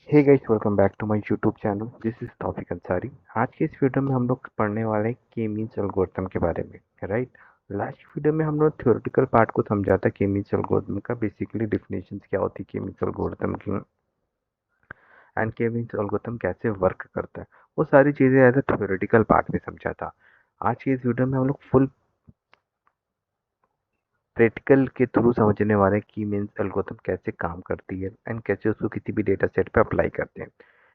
Hey guys, welcome back to my YouTube channel. This is Taufiq Ansari. आज के इस video में हम लोग पढ़ने वाले हैं के मीन्स एल्गोरिथम के बारे में, राइट। लास्ट वीडियो में हम लोग थ्योरेटिकल पार्ट को समझा था, के मीन्स एल्गोरिथम का बेसिकली डेफिनेशंस क्या होती है के मीन्स एल्गोरिथम की, एंड के मीन्स एल्गोरिथम कैसे वर्क करता है। वो सारी चीज़ें एज ए थ्योरेटिकल पार्ट में समझा था। आज की इस वीडियो में हम लोग फुल प्रैक्टिकल के थ्रू समझने वाले हैं की मीन्स एल्गोरिथम कैसे काम करती है एंड कैसे उसको किसी भी डेटा सेट पे अप्लाई करते हैं,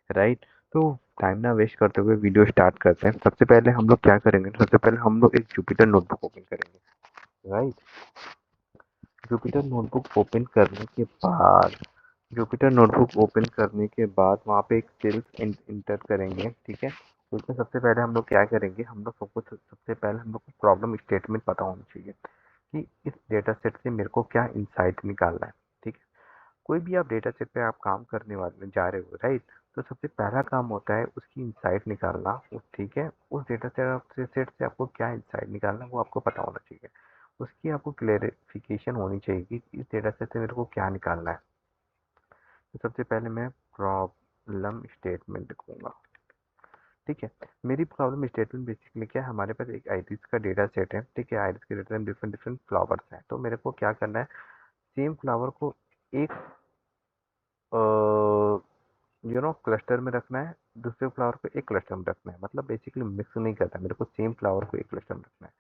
राइट। तो टाइम ना वेस्ट करते हुए वीडियो स्टार्ट करते हैं। सबसे पहले हम लोग क्या करेंगे, सबसे पहले हम लोग एक जुपिटर नोटबुक ओपन करेंगे, राइट। जुपिटर नोटबुक ओपन करने के बाद जुपिटर नोटबुक ओपन करने के बाद वहाँ पे एक सेल्स इंटर करेंगे, ठीक है। उसमें सबसे पहले हम लोग क्या करेंगे, हम लोग सबको सबसे पहले हम लोग को प्रॉब्लम स्टेटमेंट पता होना चाहिए कि इस डेटा सेट से मेरे को क्या इंसाइट निकालना है, ठीक है। कोई भी आप डेटा सेट पे आप काम करने वाले जा रहे हो, राइट। तो सबसे पहला काम होता है उसकी इंसाइट निकालना, ठीक है। उस डेटा सेट से आपको क्या इंसाइट निकालना है वो आपको पता होना चाहिए। उसकी आपको क्लेरिफिकेशन होनी चाहिए कि इस डेटा सेट से मेरे को क्या निकालना है। तो सबसे पहले मैं प्रॉब्लम स्टेटमेंट लिखूंगा, ठीक है। मेरी प्रॉब्लम स्टेटमेंट बेसिकली क्या है, हमारे पास एक आइरिस का डेटा सेट है, ठीक है। आइरिस के डेटा में डिफरेंट डिफरेंट फ्लावर्स हैं, तो मेरे को क्या करना है, सेम फ्लावर को एक क्लस्टर में रखना है, दूसरे फ्लावर को एक क्लस्टर में रखना है। मतलब बेसिकली मिक्स नहीं करना है, मेरे को सेम फ्लावर को एक क्लस्टर में रखना है,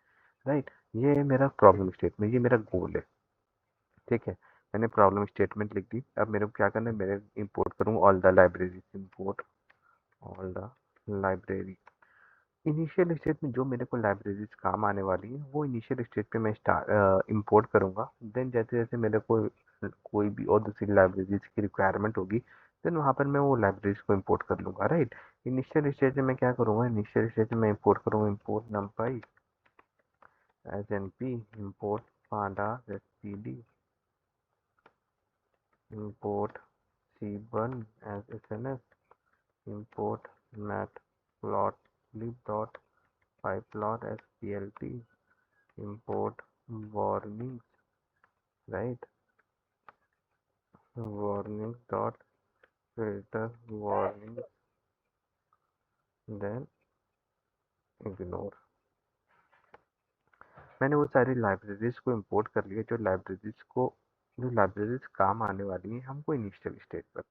राइट। ये है मेरा प्रॉब्लम स्टेटमेंट, ये मेरा गोल है, ठीक है। मैंने प्रॉब्लम स्टेटमेंट लिख दी। अब मेरे को क्या करना है, मेरे इंपोर्ट करूँ all the library, import all the library. Initial stage में जो मेरे को लाइब्रेरीज काम आने वाली है वो इनिशियल स्टेज पे मैं इंपोर्ट करूंगा। देन जैसे जैसे मेरे को कोई भी और दूसरी लाइब्रेरीज की रिक्वायरमेंट होगी, देन वहाँ पर मैं वो लाइब्रेरीज को इंपोर्ट कर लूंगा, राइट। इनिशियल स्टेज में मैं क्या करूँगा, इनिशियल स्टेज में मैं इंपोर्ट करूँगा, import numpy as N P, import pandas as P D, import c1 as S N S, import matplotlib dot pyplot as plt, import warnings, right, warnings dot filter warnings, then ignore। मैंने वो सारी libraries को import कर लिया जो libraries काम आने वाली हैं हमको इनिशियल स्टेज पर,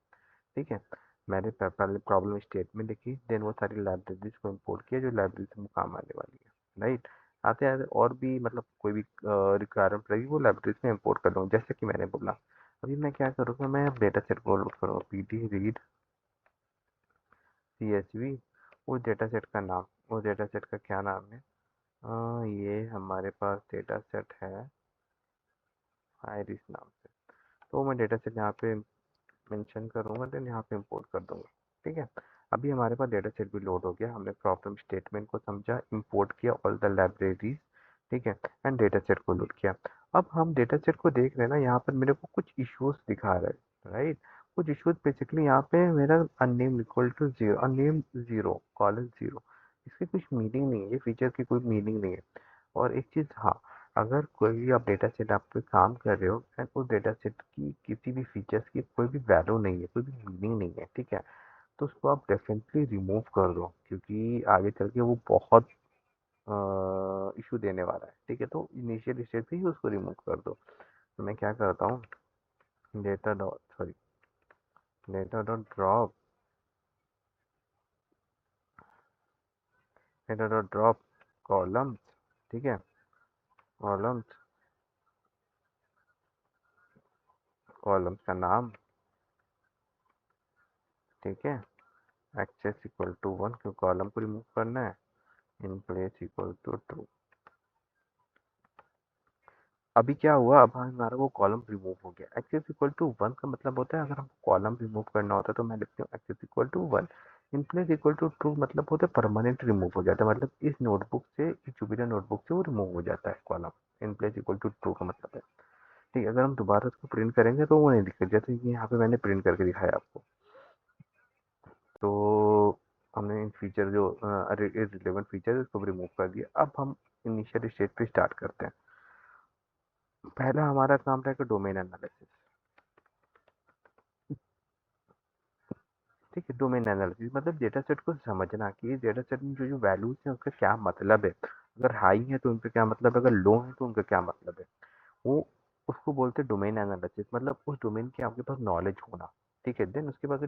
ठीक है। मैंने पहले प्रॉब्लम स्टेटमेंट लिखी, देन वो सारी लाइब्रेरीज को इंपोर्ट किया जो लाइब्रेरीज हमको काम आने वाली है, राइट। आते आते और भी मतलब कोई भी रिक्वायरमेंट रहेगी वो लाइब्रेरीज में इंपोर्ट कर लूँगा, जैसे कि मैंने बोला। अभी मैं क्या करूँगा, मैं डेटा सेट को लोड करूँगा, P D read C H V. उस डेटा सेट का नाम, उस डेटा सेट का क्या नाम है, ये हमारे पास डेटा सेट है आइरिस नाम से। तो मैं डेटा सेट यहाँ पे मेंशन करूँगा, देन यहाँ पे इंपोर्ट कर दूंगा, ठीक है। अभी हमारे पास डेटा सेट भी लोड हो गया, हमने प्रॉब्लम स्टेटमेंट को समझा, इंपोर्ट किया ऑल द लाइब्रेरीज, ठीक है, एंड डेटा सेट को लोड किया। अब हम डेटा सेट को देख रहे हैं ना, यहाँ पर मेरे को कुछ इश्यूज दिखा रहा है, राइट। कुछ इश्यूज बेसिकली यहाँ पे मेरा unnamed equal to zero, unnamed zero colon zero, इसकी कुछ मीनिंग नहीं है, ये फीचर की कोई मीनिंग नहीं है। और एक चीज़, हाँ, अगर कोई भी आप डेटा सेट आप पे काम कर रहे हो एंड उस डेटा सेट की किसी भी फीचर्स की कोई भी वैल्यू नहीं है, कोई भी मीनिंग नहीं है, ठीक है, तो उसको आप डेफिनेटली रिमूव कर दो, क्योंकि आगे चल के वो बहुत इशू देने वाला है, ठीक है। तो इनिशियल स्टेज पे ही उसको रिमूव कर दो। तो मैं क्या करता हूँ, data dot drop, data dot drop columns, ठीक है, कॉलम्स, कॉलम्स का नाम, ठीक है, एक्सेस इक्वल टू 1 क्योंकि कॉलम को रिमूव करना है, in place equal to true. अभी क्या हुआ, अब हमारा वो कॉलम रिमूव हो गया। एक्सेस इक्वल टू 1 का मतलब होता है अगर हमको कॉलम रिमूव करना होता है तो मैं लिखती हूँ axis equal to 1। In place equal to true मतलब होता है परमानेंट रिमूव हो जाता है, मतलब इस नोटबुक से, इस जुपिटर नोटबुक से वो रिमूव हो जाता है column. In place equal to true का मतलब है, ठीक है। अगर हम दोबारा उसको प्रिंट करेंगे तो वो नहीं दिखेगा, जैसे कि यहाँ पे मैंने प्रिंट करके दिखाया आपको। तो हमने इन फीचर जो रिलेवेंट फीचर है उसको रिमूव कर दिया। अब हम इनिशियल स्टेज पे स्टार्ट करते हैं। पहला हमारा काम रहेगा डोमेन एनालिसिस। ठीक है। डोमेन एनालिसिस मतलब डेटा सेट को समझना कि डेटा सेट में जो जो वैल्यूज है उसका क्या मतलब है। अगर हाई है तो उनका क्या मतलब है, अगर लो है तो उनका क्या मतलब है। वो उसको बोलते हैं डोमेन एनालिसिस, मतलब उस डोमेन की आपके पास नॉलेज होना। ठीक है। देन उसके बाद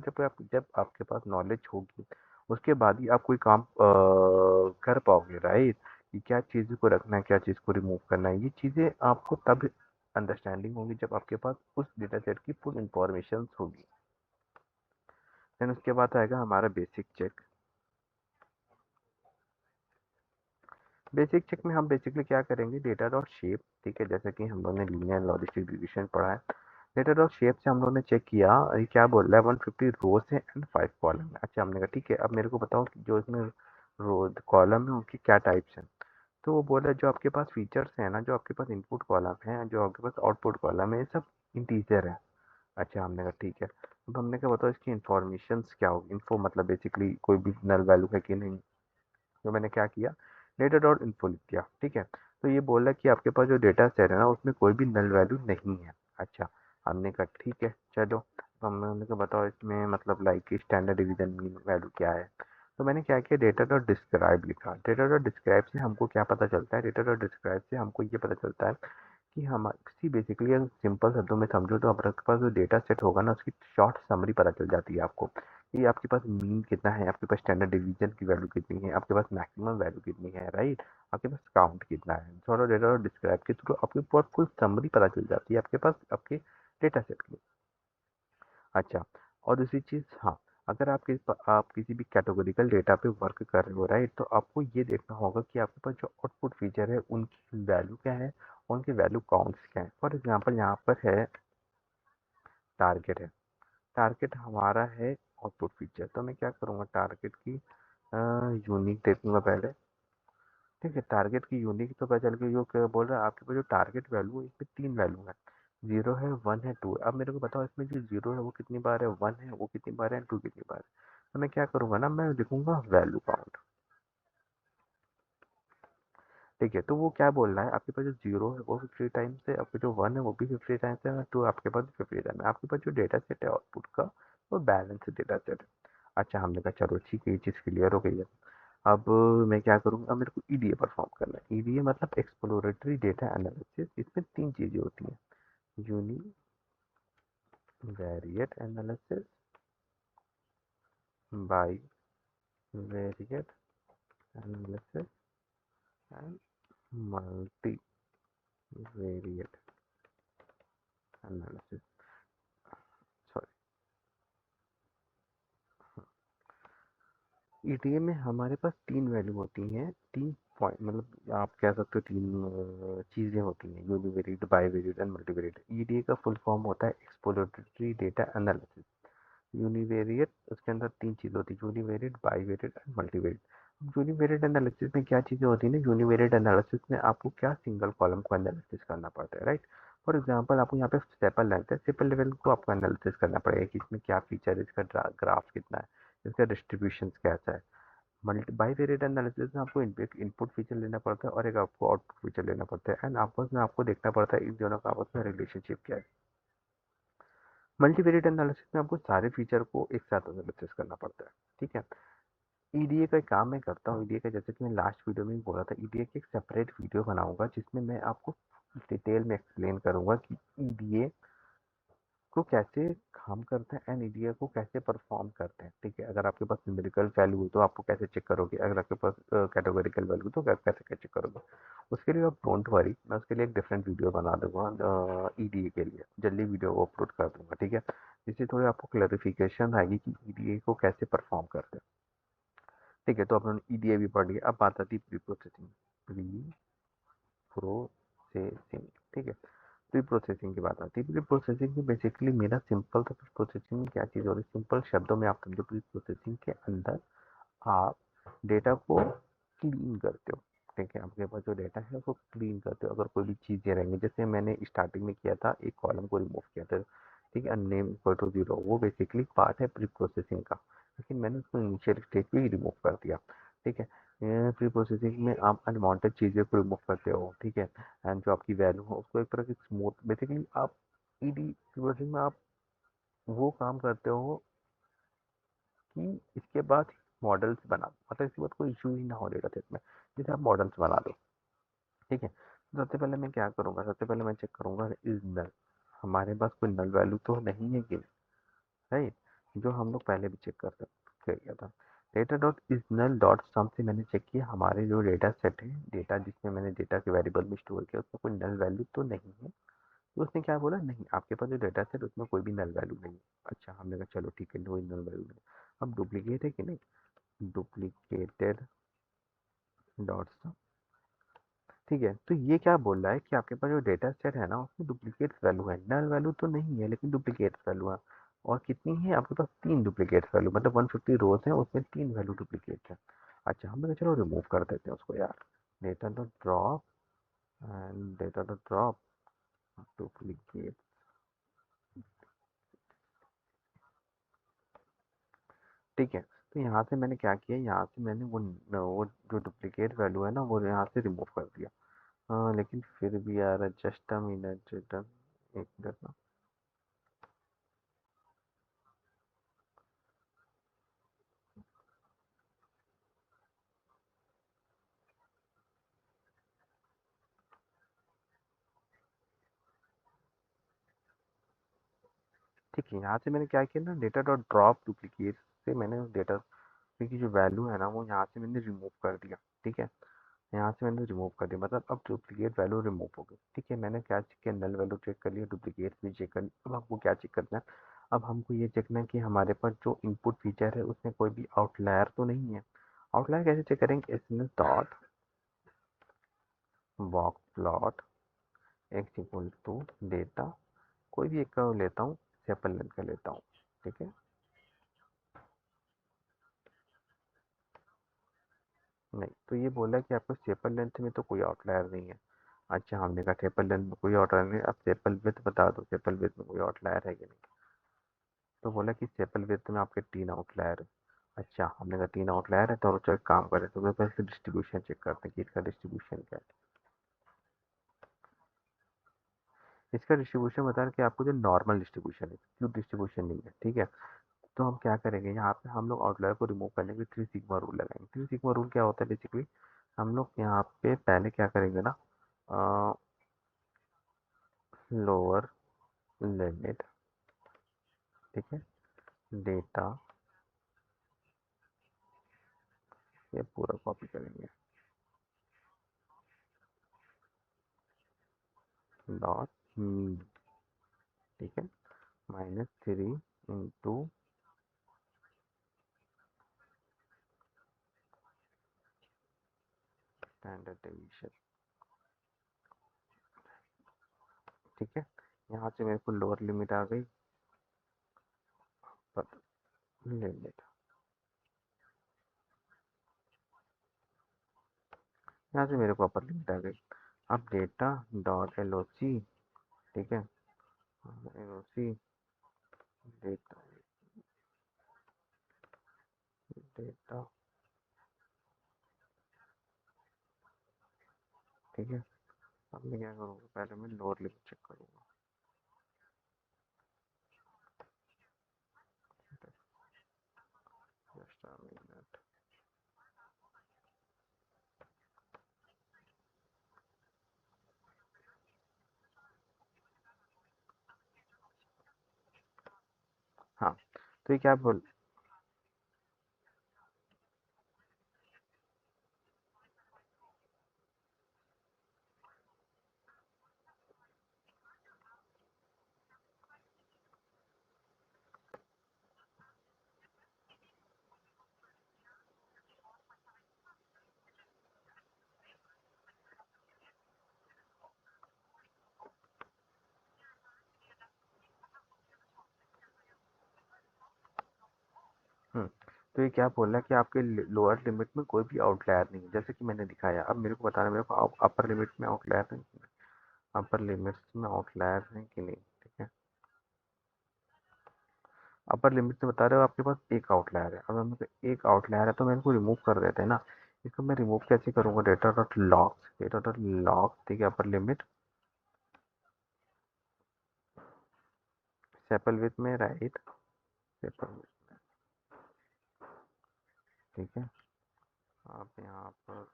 जब आपके पास नॉलेज होगी उसके बाद ही आप कोई काम कर पाओगे, राइट। कि क्या चीज़ को रखना है, क्या चीज़ को रिमूव करना है, ये चीज़ें आपको तब अंडरस्टैंडिंग होगी जब आपके पास उस डेटा सेट की फुल इंफॉर्मेशन होगी। देन उसके बाद आएगा हमारा बेसिक चेक। बेसिक चेक में हम बेसिकली क्या करेंगे, डेटा डॉट शेप। ठीक है, जैसे कि हम लोगों ने लीनियर लॉजिस्टिक रिग्रेशन पढ़ा है। डेटा डॉट शेप से हम लोगों ने चेक किया ये क्या बोल रहा है, 150 रोज है एंड 5 कॉलम है। अच्छा, हमने कहा ठीक है, अब मेरे को बताओ कि जो इसमें रोज कॉलम है उनकी क्या टाइप्स हैं। तो वो बोला जो आपके पास फीचर्स हैं ना, जो आपके पास इनपुट कॉलम है, जो आपके पास आउटपुट कॉलम है, ये सब इंटीजर है। अच्छा, हमने कहा ठीक है। अब हमने कहा बताओ इसकी इन्फॉर्मेशन क्या होगी। इन्फो मतलब बेसिकली कोई भी नल वैल्यू है कि नहीं। तो मैंने क्या किया, डेटा डॉट इन्फो लिख दिया। ठीक है। तो ये बोल रहा है कि आपके पास जो डेटा सेट है ना उसमें कोई भी नल वैल्यू नहीं है। अच्छा, हमने कहा ठीक है चलो। तो हमने कहा बताओ इसमें मतलब like standard division mean value क्या है। तो मैंने क्या किया, डेटा डॉट डिस्क्राइब लिखा। डेटा डॉट डिस्क्राइब से हमको क्या पता चलता है, डेटा डॉट डिस्क्राइब से हमको ये पता चलता है कि हम किसी बेसिकली अगर सिंपल शब्दों में समझो तो आपके पास जो डेटा सेट होगा ना उसकी शॉर्ट समरी पता चल जाती है आपको। कि आपके पास मीन कितना है, आपके पास स्टैंडर्ड डिवीजन की वैल्यू कितनी है, आपके पास मैक्सिमम वैल्यू कितनी है, राइट। आपके पास काउंट कितना है। थोड़ा डेटा और डिस्क्राइब के थ्रू आपके पास फुल समरी पता चल जाती है आपके पास आपके डेटा सेट की। अच्छा, और दूसरी चीज़, हाँ, अगर आप किसी भी कैटेगोरिकल डेटा पे वर्क कर रहे हो, राइट, तो आपको ये देखना होगा कि आपके पास जो आउटपुट फीचर है उनकी वैल्यू क्या है, उनके वैल्यू काउंट्स क्या है। फॉर एग्जांपल यहाँ पर है टारगेट है। टारगेट हमारा है आउटपुट फीचर, तो मैं क्या करूँगा, टारगेट की यूनिक देखूंगा पहले। ठीक है, टारगेट की यूनिक तो पता चल गई। जो क्या बोल रहा है आपके पास जो टारगेट वैल्यू है इसमें 3 वैल्यू है, 0 है, 1 है, 2 है। अब मेरे को बताओ इसमें जो 0 है वो कितनी बार है, 1 है वो कितनी बार है, 2 कितनी बार है। तो मैं क्या करूँगा ना, मैं लिखूंगा वैल्यू काउंट। ठीक है, तो वो क्या बोल रहा है, आपके पास जो 0 है वो 50 टाइम्स है, आपके जो 1 है वो भी 50 टाइम्स है, 2 आपके पास 50 टाइम है। आपके पास जो डेटा सेट है आउटपुट का वो बैलेंस डेटा सेट है। अच्छा, हमने कहा चलो ठीक है, ये चीज़ क्लियर हो गई है। अब मैं क्या करूँगा, अब मेरे को ईडीए परफॉर्म करना है। ईडीए मतलब एक्सप्लोरेटरी डेटा एनालिसिस। इसमें 3 चीज़ें होती हैं, univariate analysis, by variate analysis and multi variate analysis. Sorry, ETA में हमारे पास 3 वैल्यू होती हैं, 3 पॉइंट मतलब आप कह सकते हो 3 चीज़ें होती हैं, univariate, bivariate and multivariate. EDA का फुल फॉर्म होता है एक्सप्लोरेटरी डेटा एनालिसिस। यूनिवेरिएट, उसके अंदर 3 चीज़ होती है, univariate, bivariate and multivariate. Univariate analysis में क्या चीज़ें होती है ना, यूनिवेरिएट एनालिसिस में आपको क्या सिंगल कॉलम को एनालिसिस करना पड़ता है, राइट। फॉर एग्जांपल आपको यहाँ पे सेपल लेंथ है, सेपल लेवल को आपको एनालिसिस करना पड़ेगा कि इसमें क्या फीचर है, इसका ग्राफ कितना है, इसका डिस्ट्रीब्यूशन कैसा है। मल्टी बाईवेरिएट एनालिसिस में आपको एक इनपुट फीचर लेना पड़ता है और एक आपको आउटपुट फीचर लेना पड़ता है, एंड आपस में आपको देखना पड़ता है इन दोनों का आपस में रिलेशनशिप क्या है। मल्टीवेरिएट एनालिसिस में आपको सारे फीचर को एक साथ एनालिसिस करना पड़ता है। ठीक है। ईडीए का एक काम मैं करता हूँ, ईडीए का जैसे कि मैं लास्ट वीडियो में भी बोला था, ईडीए की एक सेपरेट वीडियो बनाऊंगा जिसमें मैं आपको डिटेल में एक्सप्लेन करूंगा कि ईडीए को कैसे काम करते हैं एंड ईडीए को कैसे परफॉर्म करते हैं। ठीक है, अगर आपके पास न्यूमेरिकल वैल्यू हो तो आपको कैसे चेक करोगे, अगर आपके पास कैटेगोरिकल वैल्यू तो कैसे चेक करोगे। उसके लिए आप डोंट वरी, मैं उसके लिए एक डिफरेंट वीडियो बना दूंगा ईडीए के लिए, जल्दी वीडियो को अपलोड कर दूंगा। ठीक है, जिससे थोड़ी आपको क्लैरिफिकेशन आएगी कि ईडीए को कैसे परफॉर्म करते हैं। ठीक है, तो अपने ईडीए भी पढ़ लिया, अब बात आती है प्री प्रोसेसिंग। प्री प्रोसेसिंग, ठीक है। प्री प्रोसेसिंग की बात आती है। प्री प्रोसेसिंग में बेसिकली मेरा सिंपल था, प्री प्रोसेसिंग में क्या चीज़ हो रही है, सिंपल शब्दों में आप समझो, प्री प्रोसेसिंग के अंदर आप डेटा को क्लीन करते हो। ठीक है, आपके पास जो डेटा है उसको क्लीन करते हो। अगर कोई भी चीज़ें रहेंगी, जैसे मैंने स्टार्टिंग में किया था, एक कॉलम को रिमूव किया था, ठीक है, नेम इक्वल टू 0, वो बेसिकली पार्ट है प्री प्रोसेसिंग का, लेकिन मैंने उसको इनिशियल स्टेज पे ही रिमूव कर दिया। ठीक है, प्री प्रोसेसिंग में आप अनवांटेड चीज़ें को रिमूव करते हो। ठीक है, एंड जो आपकी वैल्यू हो उसको एक तरह की स्मूथ, बेसिकली आप ईडी प्री प्रोसेसिंग में आप वो काम करते हो कि इसके बाद मॉडल्स बना, मतलब इसके बाद कोई इशू ही ना हो डेटा सेट में, जैसे आप मॉडल्स बना दो। ठीक है, तो सबसे पहले मैं क्या करूँगा, सबसे पहले मैं चेक करूँगा इज नल, हमारे पास कोई नल वैल्यू तो नहीं है कि, राइट, जो हम लोग पहले भी चेक कर किया था। Data dot is null dot sum से मैंने चेक किया हमारे जो डेटा सेट है, डेटा जिसमें मैंने डेटा के वेरिएबल में स्टोर किया उसमें कोई नल वैल्यू तो नहीं है। तो उसने क्या बोला, नहीं आपके पास जो डेटा सेट उसमें कोई भी नल वैल्यू नहीं है। अच्छा, हमने कहा चलो ठीक है, कोई नल वैल्यू नहीं। अब डुप्लीकेट है कि नहीं, डुप्लीकेटेड डॉट सम। ठीक है, तो ये क्या बोल रहा है कि आपके पास जो डेटा सेट है ना उसमें डुप्लीकेट वैल्यू है, नल वैल्यू तो नहीं है लेकिन डुप्लीकेट वैल्यू है। और कितनी है आपके पास, 3 डुप्लीकेट वैल्यू, मतलब 150 रोज है उसमें 3 वैल्यू डुप्लीकेट है। अच्छा, हम लोग चलो रिमूव कर देते हैं उसको यार, data dot drop and data dot drop duplicate. ठीक है, तो यहाँ से मैंने क्या किया, यहाँ से मैंने वो जो डुप्लीकेट वैल्यू है ना वो यहाँ से रिमूव कर दिया। हाँ लेकिन फिर भी यार, जस्ट अ मिनट, एक मिनट ना। ठीक है, यहाँ से मैंने क्या किया ना, डेटा डॉट ड्रॉप डुप्लीकेट से मैंने डेटा की जो वैल्यू है ना वो यहाँ से मैंने रिमूव कर दिया। ठीक है, यहाँ से मैंने रिमूव कर दिया, मतलब अब डुप्लीकेट वैल्यू रिमूव हो गई। ठीक है, मैंने क्या चेक किया, नल वैल्यू चेक कर लिया, डुप्लीकेट भी चेक कर लिया। अब हमको क्या चेक करना है, अब हमको ये चेकना है कि हमारे पास जो इनपुट फीचर है उसमें कोई भी आउटलायर तो नहीं है। आउटलायर कैसे चेक करेंगे, S dot walk plot X equal to data, कोई भी एक का लेता हूँ, सेपल लेंथ का लेता हूँ। ठीक है, नहीं तो ये बोला कि आपको सेपल लेंथ में तो कोई आउटलायर नहीं है। अच्छा, हमने कहा सेपल लेंथ में कोई आउटलायर नहीं, अब सेपल विड्थ बता दो, सेपल विड्थ में कोई आउटलायर है कि नहीं। तो बोला कि सेपल विड्थ में आपके 3 आउटलायर है। अच्छा, हमने कहा 3 आउटलायर है तो चलो काम करें, तो पहले डिस्ट्रीब्यूशन चेक करते हैं कि इसका डिस्ट्रीब्यूशन क्या है। इसका डिस्ट्रीब्यूशन बता रहा है कि आपको जो नॉर्मल डिस्ट्रीब्यूशन है, क्यूब डिस्ट्रीब्यूशन नहीं है। ठीक है, तो हम क्या करेंगे, यहाँ पे हम लोग आउटलायर को रिमूव करने के लिए 3 सिग्मा रूल लगाएंगे। 3 सिग्मा रूल क्या होता है बेसिकली, हम लोग यहाँ पे पहले क्या करेंगे ना, लोअर लिमिट, ठीक है, डेटा, ये पूरा कॉपी करेंगे, डॉट मीन, ठीक है, -3 इंटू स्टैंडर्ड डेविएशन। ठीक है, यहाँ से मेरे को लोअर लिमिट आ गई, पर लिमिट, यहाँ से मेरे को अपर लिमिट आ गई। अब डेटा डॉट एल ओ सी, ठीक है, एल ओ सी डेटा, डेटा, ठीक है। अब मैं क्या करूँगा, पहले मैं लोअर लिमिट चेक करूँगा। Just a minute. हाँ, तो ये क्या बोल, तो ये क्या बोल रहा है कि आपके लोअर लिमिट में कोई भी आउटलायर नहीं है, जैसे कि मैंने दिखाया। अब मेरे को बताना है, मेरे को अपर लिमिट में आउटलायर है, अपर लिमिट्स में आउटलायर है कि नहीं। ठीक है, अपर लिमिट से बता रहे हो आपके पास एक आउटलायर है, अब हम एक आउटलायर है तो मैं इनको रिमूव कर देते हैं ना। इसको मैं रिमूव कैसे करूँगा, data dot log, data dot log, ठीक है, अपर लिमिट सेपल विथ में, राइट, सेपल, ठीक है, आप यहाँ पर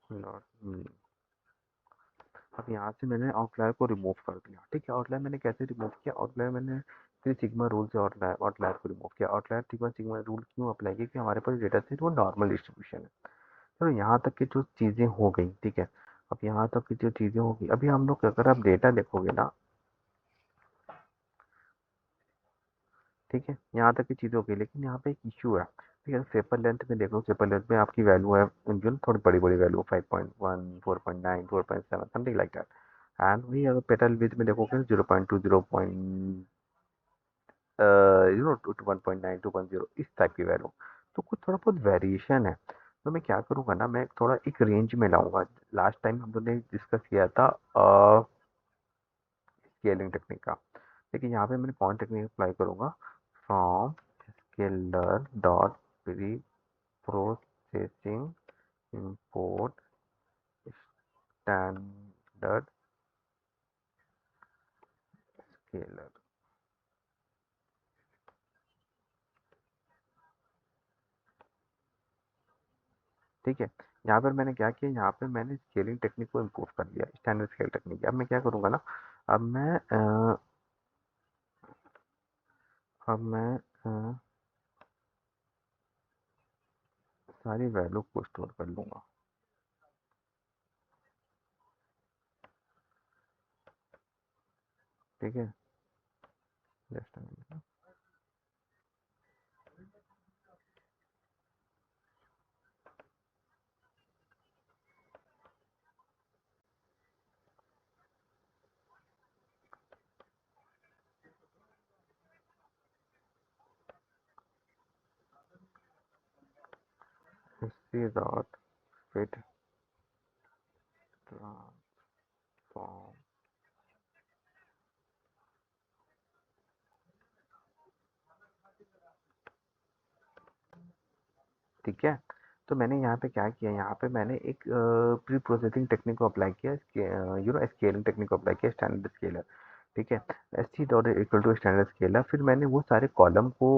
डॉट, अब यहाँ से मैंने आउटलायर को रिमूव कर दिया। ठीक है, आउटलायर मैंने कैसे रिमूव किया? आउटलायर मैंने थ्री सिग्मा रूल से आउटलायर आउटलायर को रिमूव किया। आउटलायर थ्री सिग्मा रूल क्यों अप्लाई किया? कि हमारे पास डेटा सेट वो नॉर्मल डिस्ट्रीब्यूशन है। तो यहाँ तक की जो चीज़ें हो गई, ठीक है, अब यहाँ तक की जो चीज़ें होगी, अभी हम लोग अगर आप डेटा देखोगे ना, ठीक है, यहाँ तक की चीज़ें हो गई, लेकिन यहाँ पे एक इशू है। ठीक है, पेपर लेंथ में देखो, पेपर लेंथ में आपकी वैल्यू है जो थोड़ी बड़ी बड़ी value, 5.1, 4.9, 4.7, something like that. And वही अगर पेटल विड्थ में देखोगे 0.2, 1.9, 2.0, इस टाइप की वैल्यू। तो कुछ थोड़ा बहुत वेरिएशन है। तो मैं क्या करूँगा ना, मैं थोड़ा एक रेंज में लाऊंगा। लास्ट टाइम हम लोग ने डिस्कस किया था स्केलिंग टेक्निक का। लेकिन यहाँ पे मैंने कौन टेक्निक अप्लाई करूँगा? From scaler dot pre processing import standard scaler. ठीक है, यहाँ पर मैंने क्या किया, यहाँ पे मैंने स्केलिंग टेक्निक को इम्प्रूव कर दिया, स्टैंडर्ड स्केल टेक्निक। अब मैं क्या करूँगा ना, अब मैं अब मैं सारी वैल्यू को स्टोर कर लूँगा। ठीक है, just history dot fit transform. ठीक है, तो मैंने यहाँ पे क्या किया, यहाँ पे मैंने एक प्री प्रोसेसिंग टेक्निक को अप्लाई किया, स्केलिंग टेक्निक को अप्लाई किया, स्टैंडर्ड स्केलर। ठीक है, S C dot equal to standard scaler. फिर मैंने वो सारे कॉलम को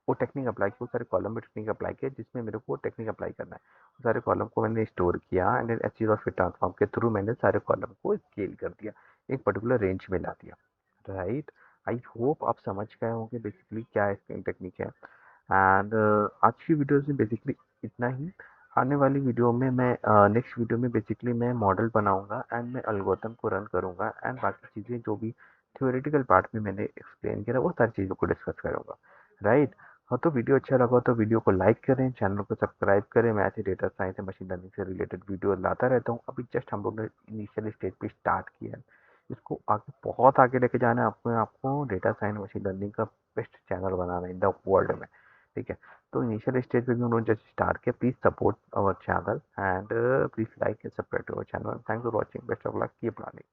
वो टेक्निक अप्लाई किया, वो सारे कॉलम में टेक्निक अप्लाई किया जिसमें मेरे को टेक्निक अप्लाई करना है। वो सारे कॉलम को मैंने स्टोर किया and S C dot fit transform के थ्रू मैंने सारे कॉलम को स्केल कर दिया, एक पर्टिकुलर रेंज में ला दिया। राइट, आई होप आप समझ गए होंगे बेसिकली क्या टेक्निक है। एंड आज की वीडियो से बेसिकली इतना ही। आने वाली वीडियो में मैं नेक्स्ट वीडियो में बेसिकली मैं मॉडल बनाऊंगा एंड मैं एल्गोरिथम को रन करूंगा एंड बाकी चीज़ें जो भी थ्योरेटिकल पार्ट में मैंने एक्सप्लेन किया वो सारी चीज़ों को डिस्कस करूंगा। राइट, हाँ, तो वीडियो अच्छा लगा तो वीडियो को लाइक करें, चैनल को सब्सक्राइब करें। मैं ऐसे data science and machine learning से रिलेटेड वीडियो लाता रहता हूँ। अभी जस्ट हम लोग ने इनिशियल स्टेज पे स्टार्ट किया है, इसको आगे बहुत आगे लेके जाना है। आपको आपको डेटा साइंस मशीन लर्निंग का बेस्ट चैनल बनाना है इन द वर्ल्ड में। ठीक है, तो इनिशियल स्टेज पे भी उन्होंने जस्ट स्टार्ट किया। Please support our channel and please like and subscribe to our channel. Thanks for watching, best of luck, keep learning.